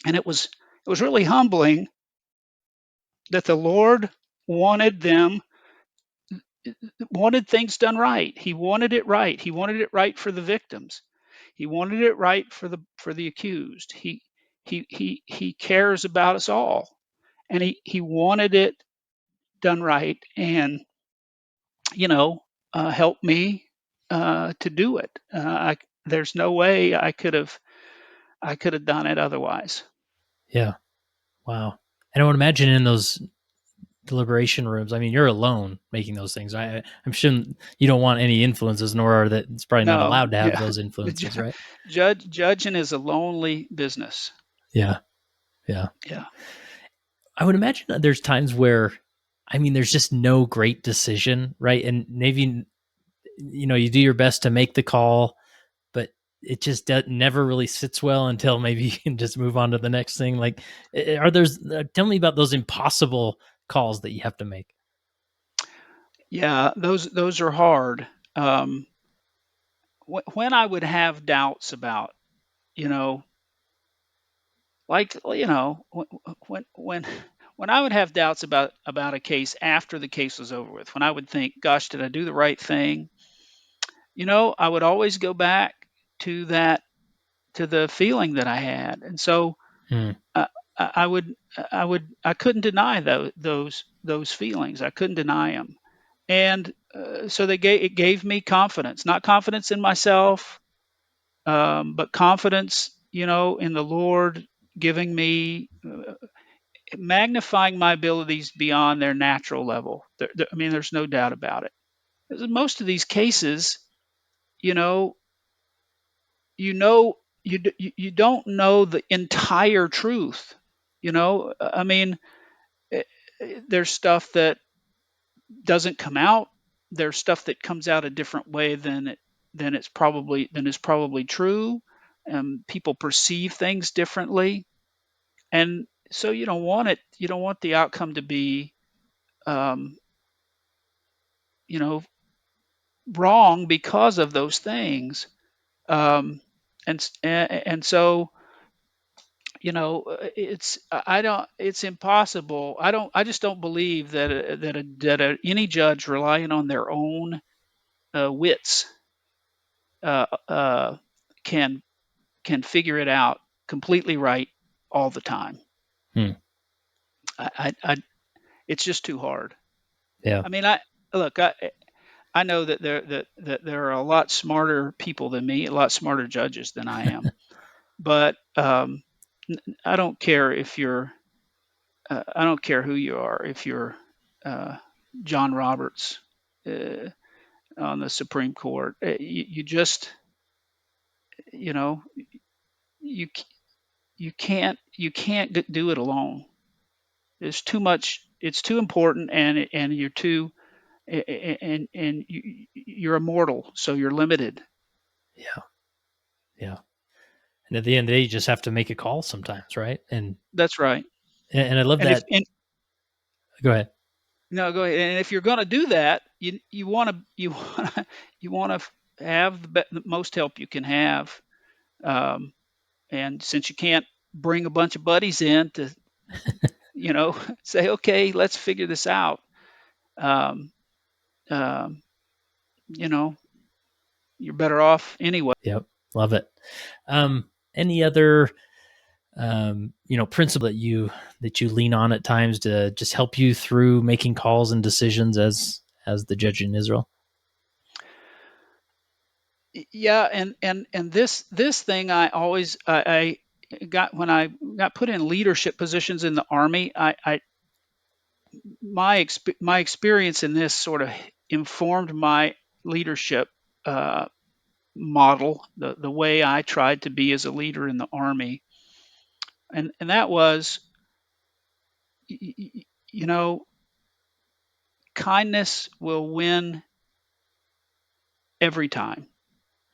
And it was really humbling that the Lord wanted them wanted things done right. He wanted it right. He wanted it right for the victims. He wanted it right for the accused. He cares about us all, and he wanted it done right, and help me to do it. There's no way I could have done it otherwise. Yeah. Wow. And I would imagine in those deliberation rooms, I mean, you're alone making those things. I'm sure you don't want any influences, nor are that it's probably not No, allowed to have yeah, those the influences, right? judging is a lonely business. Yeah. Yeah. Yeah. I would imagine that there's times where, I mean, there's just no great decision, right? And maybe, you do your best to make the call, but it just never really sits well until maybe you can just move on to the next thing. Like, are there's tell me about those impossible calls that you have to make. Yeah, those are hard. Um, when I would have doubts about, you know, like when when I would have doubts about a case after the case was over with, when I would think, "Gosh, did I do the right thing?" I would always go back to that to the feeling that I had, and so Hmm. uh, I couldn't deny those feelings. I couldn't deny them, and so it gave me confidence, not confidence in myself, but confidence, in the Lord, giving me, magnifying my abilities beyond their natural level. I mean, there's no doubt about it. Most of these cases, you know, you know, you don't know the entire truth. I mean, eh, there's stuff that doesn't come out. There's stuff that comes out a different way than is probably true. People perceive things differently, and so you don't want it. You don't want the outcome to be, um, you know, wrong because of those things. And so I don't it's impossible. I just don't believe that any judge relying on their own wits uh, uh, can figure it out completely right all the time. Hmm. I It's just too hard. Yeah. I mean, I look, I know that there are a lot smarter people than me, a lot smarter judges than I am. But I don't care if you're I don't care who you are. If you're uh, John Roberts uh, on the Supreme Court, you just you know you you can't do it alone. There's too much. It's too important, and you're too and you're immortal, so you're limited. Yeah. Yeah. And at the end of the day, you just have to make a call sometimes, right? That's right. And I love And if that. and Go ahead. No, go ahead. And if you're going to do that, you want to you want to have the most help you can have. Um, and since you can't bring a bunch of buddies in to say, okay, let's figure this out. Um, um, you know, you're better off anyway. Yep. Love it. Any other principle that you lean on at times to just help you through making calls and decisions as the judge in Israel? Yeah, and this thing I got when I got put in leadership positions in the army. My experience in this sort of informed my leadership uh, model, the way I tried to be as a leader in the army, and that was, you know, kindness will win every time.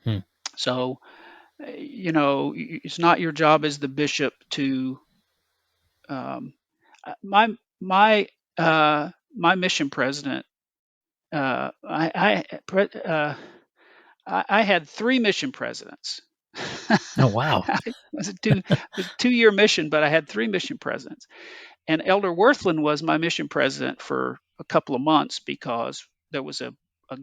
Hmm. So, it's not your job as the bishop to um, my my my mission president. I had three mission presidents. Oh, wow. It was a 2-year mission, but I had three mission presidents. And Elder Worthland was my mission president for a couple of months because there was a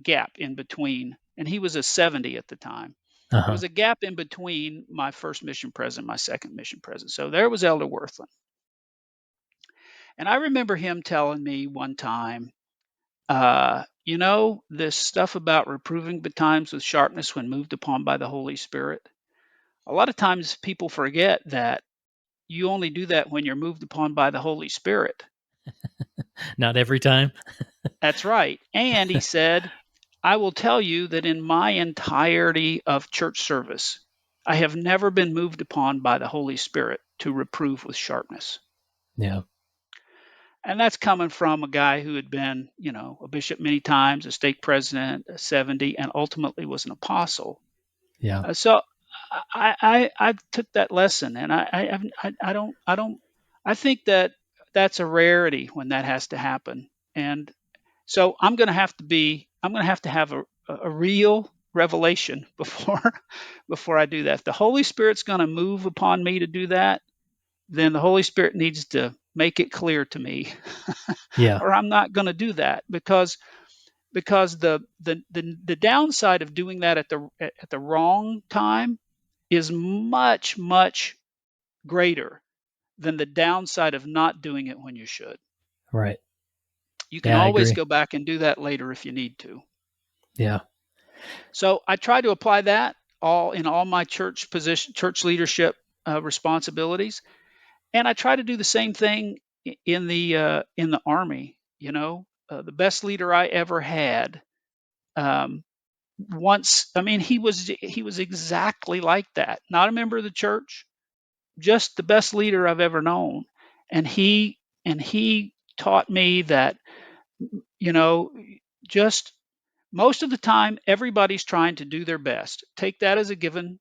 gap in between, and he was a 70 at the time. There Uh-huh. was a gap in between my first mission president, my second mission president. So there was Elder Worthland. And I remember him telling me one time, this stuff about reproving betimes with sharpness when moved upon by the Holy Spirit. A lot of times people forget that you only do that when you're moved upon by the Holy Spirit. Not every time. That's right. And he said, I will tell you that in my entirety of church service, I have never been moved upon by the Holy Spirit to reprove with sharpness. Yeah. And that's coming from a guy who had been, a bishop many times, a stake president, a 70, and ultimately was an apostle. Yeah. So I took that lesson, and I don't I think that that's a rarity when that has to happen. And so I'm going to have a real revelation before I do that. If the Holy Spirit's going to move upon me to do that, then the Holy Spirit needs to make it clear to me, Yeah. or I'm not going to do that, because the downside of doing that at the wrong time is much greater than the downside of not doing it when you should. Right. You can Yeah, I always agree. go back and do that later if you need to. Yeah. So I try to apply that all my church leadership responsibilities, and I try to do the same thing in the army. The best leader I ever had, um, once, I mean, he was exactly like that. Not a member of the church, just the best leader I've ever known. And he taught me that, you know, just most of the time everybody's trying to do their best. Take that as a given,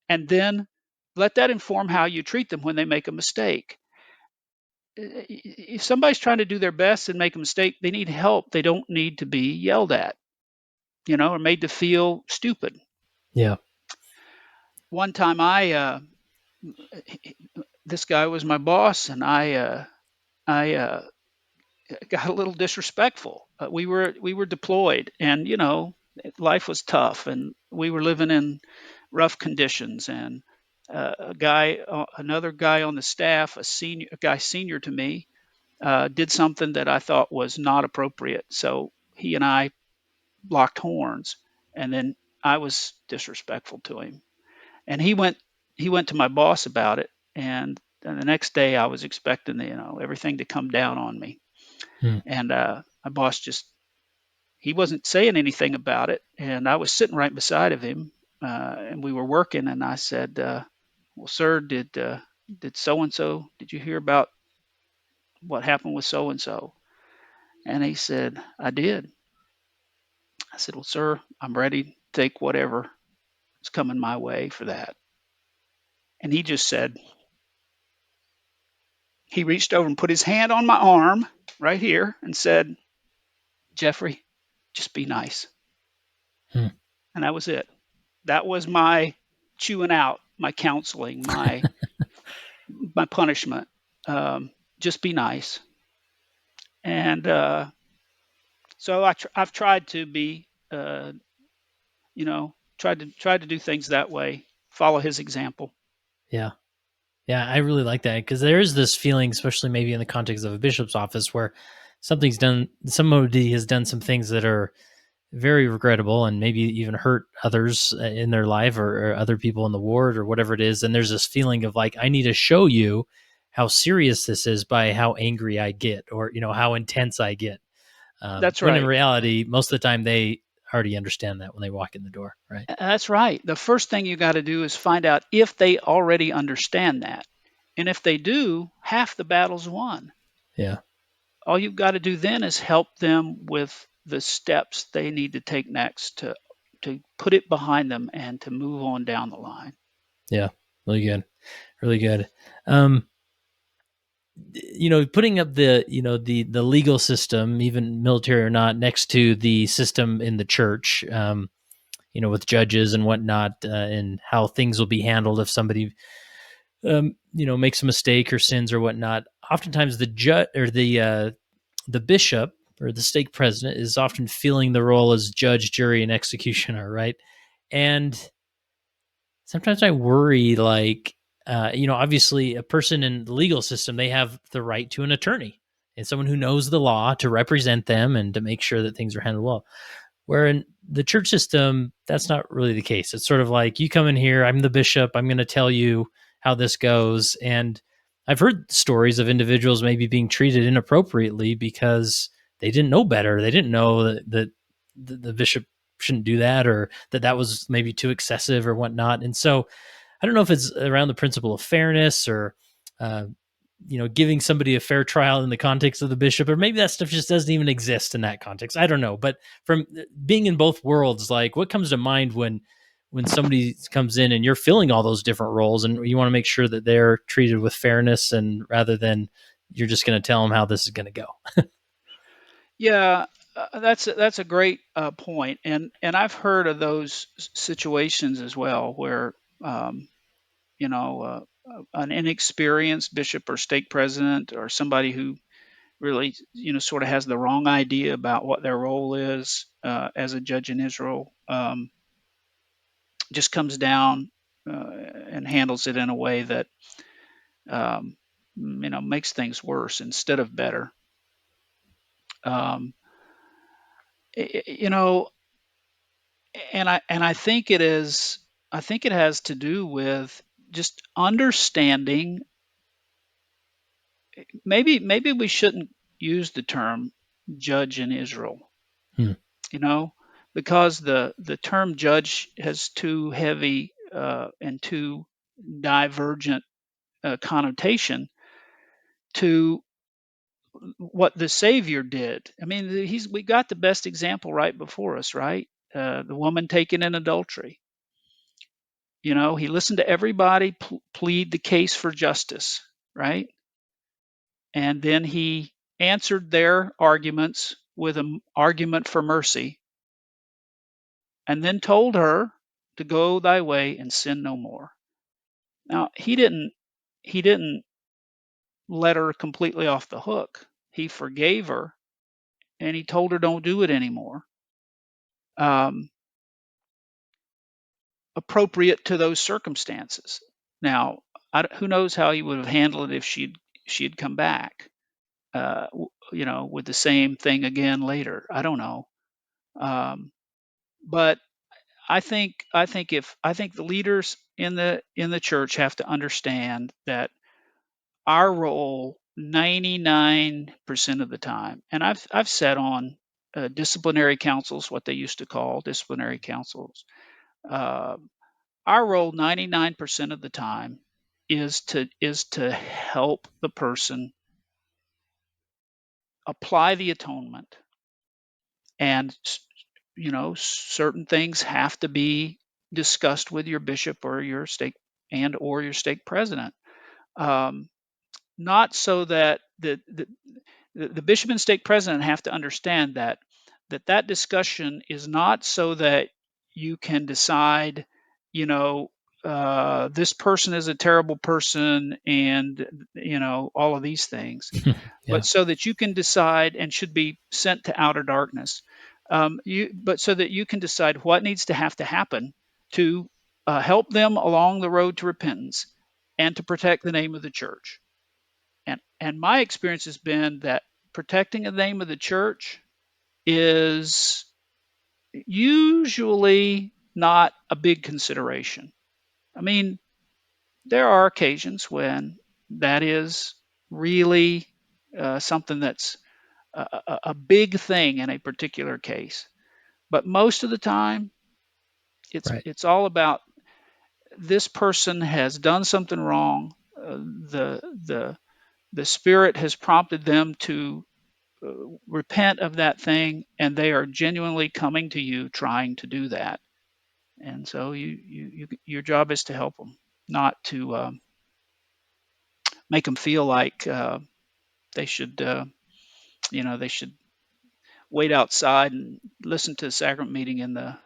and then let that inform how you treat them when they make a mistake. If somebody's trying to do their best and make a mistake, they need help. They don't need to be yelled at, or made to feel stupid. Yeah. One time, this guy was my boss, and I got a little disrespectful. We were deployed, and life was tough, and we were living in rough conditions. And another guy on the staff, a guy senior to me, did something that I thought was not appropriate. So he and I locked horns, and then I was disrespectful to him, and he went to my boss about it. And then the next day, I was expecting everything to come down on me. Hmm. And my boss just he wasn't saying anything about it, and I was sitting right beside of him, and we were working. And I said, "Well, sir, did so and so? Did you hear about what happened with so and so?" And he said, "I did." I said, "Well, sir, I'm ready to take whatever is coming my way for that." And he just said, he reached over and put his hand on my arm right here and said, "Jeffrey, just be nice." Hmm. And that was it. That was my chewing out, my counseling, my punishment. Just be nice. And so I've tried to be, tried to do things that way, follow his example. Yeah. Yeah, I really like that because there is this feeling, especially maybe in the context of a bishop's office, where somebody has done some things that are very regrettable and maybe even hurt others in their life, or other people in the ward or whatever it is. And there's this feeling of like, I need to show you how serious this is by how angry I get, or, how intense I get. That's When in right. reality, most of the time they already understand that when they walk in the door. Right. That's right. The first thing you got to do is find out if they already understand that. And if they do, half the battle's won. Yeah. All you've got to do then is help them with the steps they need to take next to put it behind them and to move on down the line. Yeah. Really good. Really good. Um, putting up the legal system, even military or not, next to the system in the church, with judges and whatnot, and how things will be handled if somebody makes a mistake or sins or whatnot. Oftentimes the judge or the bishop or the stake president is often filling the role as judge, jury, and executioner, right? And sometimes I worry, like, obviously a person in the legal system, they have the right to an attorney and someone who knows the law to represent them and to make sure that things are handled well. Where in the church system, that's not really the case. It's sort of like, you come in here, I'm the bishop, I'm going to tell you how this goes. And I've heard stories of individuals maybe being treated inappropriately because they didn't know better. They didn't know that the bishop shouldn't do that, or that was maybe too excessive or whatnot. And so I don't know if it's around the principle of fairness, or uh, giving somebody a fair trial in the context of the bishop, or maybe that stuff just doesn't even exist in that context. I don't know. But from being in both worlds, like, what comes to mind when somebody comes in and you're filling all those different roles, and you want to make sure that they're treated with fairness, and rather than you're just going to tell them how this is going to go. Yeah, that's a great point. And I've heard of those situations as well, where you know an inexperienced bishop or stake president, or somebody who really sort of has the wrong idea about what their role is as a judge in Israel, just comes down and handles it in a way that um, makes things worse instead of better. Um, you know, and I think it is. I think it has to do with just understanding. Maybe we shouldn't use the term judge in Israel. Hmm. You know, because the term judge has too heavy and too divergent connotation to what the Savior did. I mean, we got the best example right before us, right? The woman taken in adultery. You know, he listened to everybody plead the case for justice, right? And then he answered their arguments with an argument for mercy, and then told her to go thy way and sin no more. Now, he didn't let her completely off the hook. He forgave her, and he told her don't do it anymore. Um, Appropriate to those circumstances. Now, who knows how he would have handled it if she'd come back, with the same thing again later. I don't know. But I think the leaders in the church have to understand that our role 99% of the time, and I've sat on disciplinary councils, what they used to call disciplinary councils. Uh, our role 99% of the time is to help the person apply the atonement, and certain things have to be discussed with your bishop or your stake president. Um, Not so that the bishop and stake president have to understand that discussion is not so that you can decide, you know, this person is a terrible person, and all of these things, Yeah. but so that you can decide and should be sent to outer darkness. But so that you can decide what needs to have to happen to help them along the road to repentance and to protect the name of the church. And my experience has been that protecting the name of the church is usually not a big consideration. I mean, there are occasions when that is really something that's a big thing in a particular case. But most of the time, it's Right. it's all about this person has done something wrong. The Spirit has prompted them to repent of that thing, and they are genuinely coming to you trying to do that. And so your job is to help them, not to make them feel like they should they should wait outside and listen to the sacrament meeting in the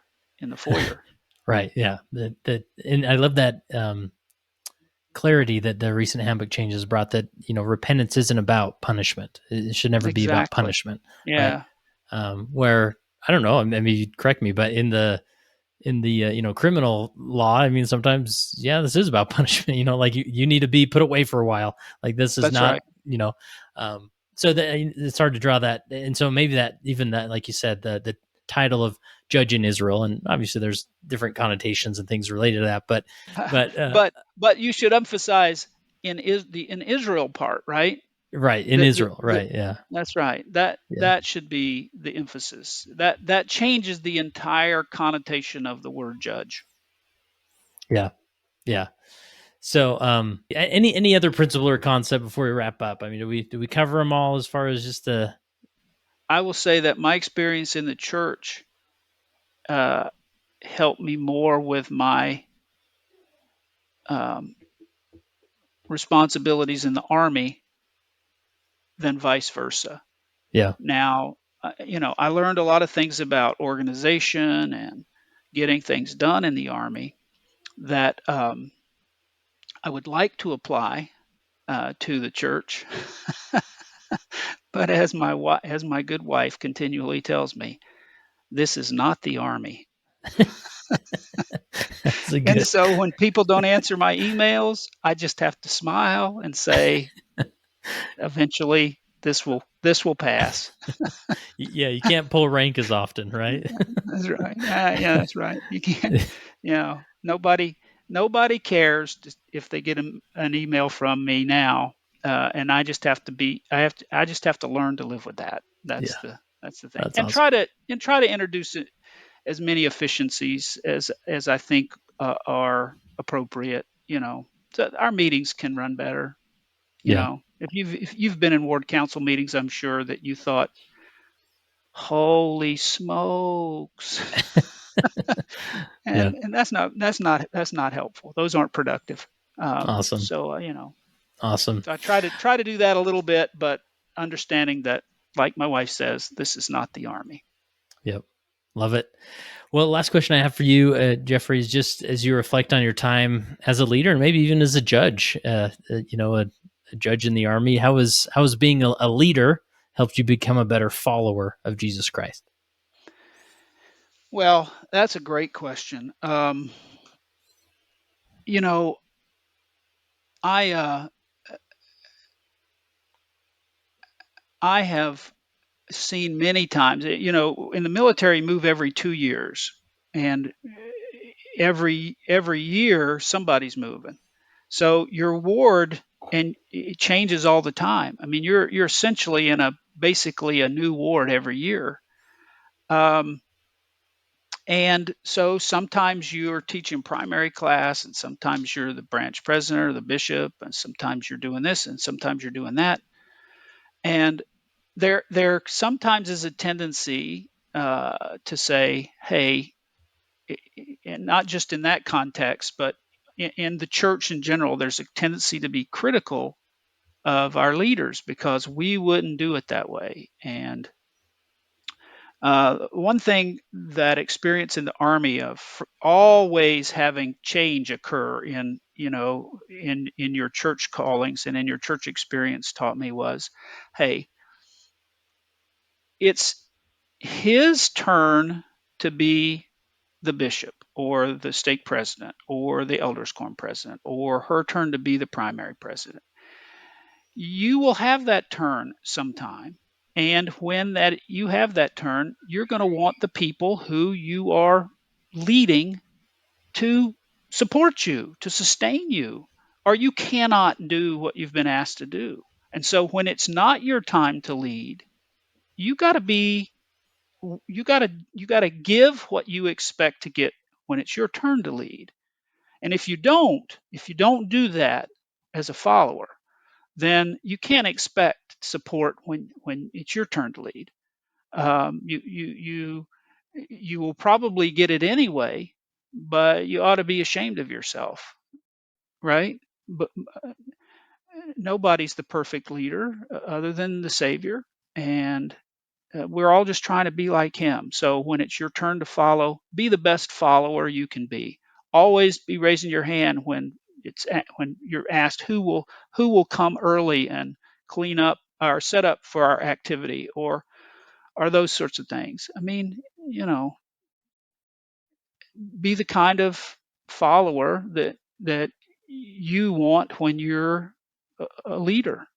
foyer. Right. Yeah. And I love that clarity that the recent handbook changes brought, that, repentance isn't about punishment. It should never be about Exactly. punishment. Right. Yeah. Where, I don't know, I mean, you'd correct me, but in the criminal law, I mean, sometimes, yeah, this is about punishment. Like you need to be put away for a while. Like this is That's not, right. so that it's hard to draw that. And so maybe that, even that, like you said, the title of judge in Israel, and obviously there's different connotations and things related to that, but but you should emphasize in Israel part, right? right, in Israel, The right, yeah, That's right. That yeah, that should be the emphasis. That changes the entire connotation of the word judge. yeah, yeah. So, any other principle or concept before we wrap up? I mean, do we cover them all as far as just the I will say that my experience in the church uh, helped me more with my um, responsibilities in the army than vice versa. yeah, Now, I learned a lot of things about organization and getting things done in the army that I would like to apply to the church. But as my good wife continually tells me, this is not the army. that's a And good. so when people don't answer my emails, I just have to smile and say, eventually this will pass. Yeah, you can't pull rank as often, right? That's right. Yeah, that's right. You can't. Nobody cares if they get an email from me now, and I just have to learn to live with that. That's Yeah, the thing, that's and awesome. try to introduce it as many efficiencies as I think are appropriate. So our meetings can run better. Yeah. If you've been in ward council meetings, I'm sure that you thought, "Holy smokes," Yeah. and that's not helpful. Those aren't productive. Awesome. Awesome. So I try to do that a little bit, but understanding that, like my wife says, this is not the army. Yep. Love it. Well, last question I have for you, Jeffrey, is just as you reflect on your time as a leader and maybe even as a judge, a judge in the army, how has being a leader helped you become a better follower of Jesus Christ? Well, that's a great question. You know, I I have seen many times. In the military, move every 2 years, and every year somebody's moving. So your ward and it changes all the time. I mean, you're essentially in a basically a new ward every year. Um, and so sometimes you're teaching primary class, and sometimes you're the branch president or the bishop, and sometimes you're doing this, and sometimes you're doing that. And there sometimes is a tendency to say, "Hey," and not just in that context, but in the church in general, there's a tendency to be critical of our leaders because we wouldn't do it that way. And one thing that experience in the army of always having change occur in your church callings and in your church experience taught me was, hey, it's his turn to be the bishop or the stake president or the elders quorum president or her turn to be the primary president. You will have that turn sometime. And when that you have that turn, you're going to want the people who you are leading to support you, to sustain you, or you cannot do what you've been asked to do. And so when it's not your time to lead, you got to be you got to give what you expect to get when it's your turn to lead. And if you don't do that as a follower, then you can't expect support when it's your turn to lead. You will probably get it anyway, but you ought to be ashamed of yourself, right? But nobody's the perfect leader other than the Savior, and we're all just trying to be like him. So when it's your turn to follow, be the best follower you can be. Always be raising your hand when you're asked who will come early and clean up or set up for our activity or those sorts of things. I mean, be the kind of follower that you want when you're a leader.